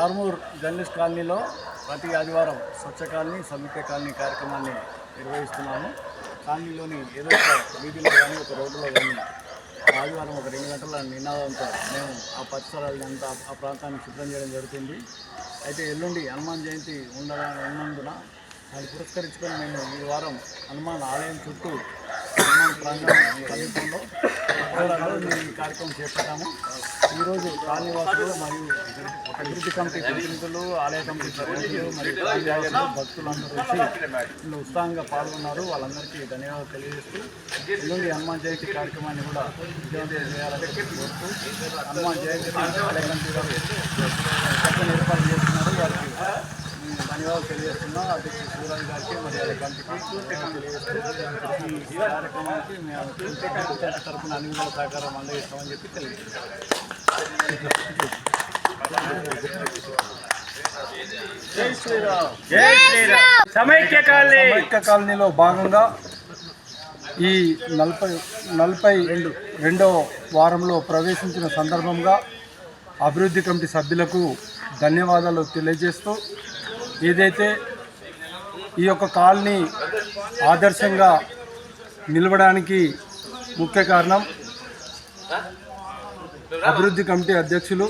Armoor journalist కాలనీలో ప్రతి ఆదివారం స్వచ్ఛ కాలనీ సమిత్య కాలనీ కార్యక్రమాన్ని నిర్వహిస్తున్నాము. కాలనీలోని ఏదో ఒక వీధిలో కానీ ఒక రోడ్డులో కానీ ఆదివారం ఒక 2 గంటల నినాదంతో మేము ఆ పరిసరాలంతా ఆ ప్రాంతాన్ని శుభ్రం చేయడం జరుగుతుంది. అయితే ఎల్లుండి హనుమాన్ జయంతి ఉన్నందున దాన్ని పురస్కరించుకొని మేము ఈ వారం హనుమాన్ ఆలయం చుట్టూ హనుమాన్ ప్రాంగణం సమీపంలో ఈ కార్యక్రమం చేపట్టాము. ఈరోజు కాలనీవాసులు మరియు అభివృద్ధి కమిటీ ప్రతినిధులు, ఆలయ కమిటీ ప్రతినిధులు మరియు కాలనీవాసులు భక్తులందరూ వచ్చి ఇందులో ఉత్సాహంగా పాల్గొన్నారు. వాళ్ళందరికీ ధన్యవాదాలు తెలియజేస్తూ ఎల్లుండి హనుమాన్ జయంతి కార్యక్రమాన్ని కూడా విజయవంతం చేయాలని కోరుతూ హనుమాన్ జయంతి ఆలయ కమిటీ వారు చక్కని ఏర్పాటు చేస్తున్నారు. వారికి ధన్యవాదాలు తెలియజేస్తున్నాం. అధ్యక్షుడు సూరాజ్ గారికి మరియు ఆలయ కమిటీకి తెలియజేస్తూ ఈ కార్యక్రమానికి మేము తరఫున అన్ని విధాల సహకారం అందజేస్తామని చెప్పి తెలియజేస్తాం. సమైక్య కాలనీలో భాగంగా ఈ 42వ వారంలో ప్రవేశించిన సందర్భంగా అభివృద్ధి కమిటీ సభ్యులకు ధన్యవాదాలు తెలియజేస్తూ ఏదైతే ఈ యొక్క కాలనీ ఆదర్శంగా నిలవడానికి ముఖ్య కారణం అభివృద్ధి కమిటీ అధ్యక్షులు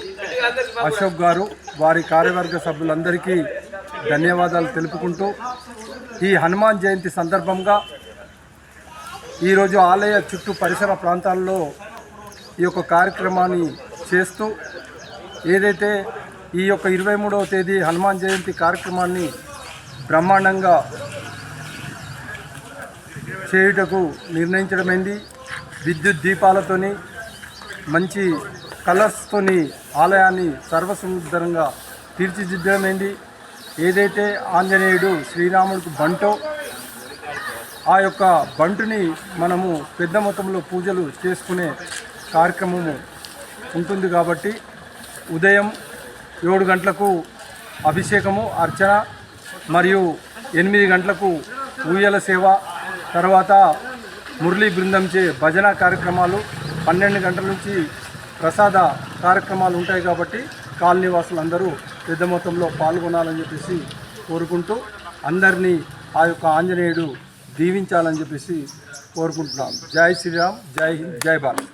అశోక్ గారు, వారి కార్యవర్గ సభ్యులందరికీ ధన్యవాదాలు తెలుపుకుంటూ ఈ హనుమాన్ జయంతి సందర్భంగా ఈరోజు ఆలయ చుట్టూ పరిసర ప్రాంతాల్లో ఈ యొక్క కార్యక్రమాన్ని చేస్తూ ఏదైతే ఈ యొక్క 23వ తేదీ హనుమాన్ జయంతి కార్యక్రమాన్ని బ్రహ్మాండంగా చేయుటకు నిర్ణయించడమైంది. విద్యుత్ దీపాలతోని మంచి కలర్స్తోని ఆలయాన్ని సర్వసుందరంగా తీర్చిదిద్దడమైంది. ఏదైతే ఆంజనేయుడు శ్రీరాముడికి బంటో ఆ యొక్క బంటుని మనము పెద్ద మొత్తంలో పూజలు చేసుకునే కార్యక్రమము ఉంటుంది కాబట్టి ఉదయం 7 గంటలకు అభిషేకము, అర్చన మరియు 8 గంటలకు ఊయల సేవ, తర్వాత మురళీ బృందంచే భజన కార్యక్రమాలు, 12 గంటల నుంచి ప్రసాద కార్యక్రమాలు ఉంటాయి కాబట్టి కాలనీవాసులందరూ పెద్ద మొత్తంలో పాల్గొనాలని చెప్పేసి కోరుకుంటూ అందరినీ ఆ యొక్క ఆంజనేయుడు దీవించాలని చెప్పేసి కోరుకుంటున్నాం. జై శ్రీరామ్, జై హింద్, జై భారత్.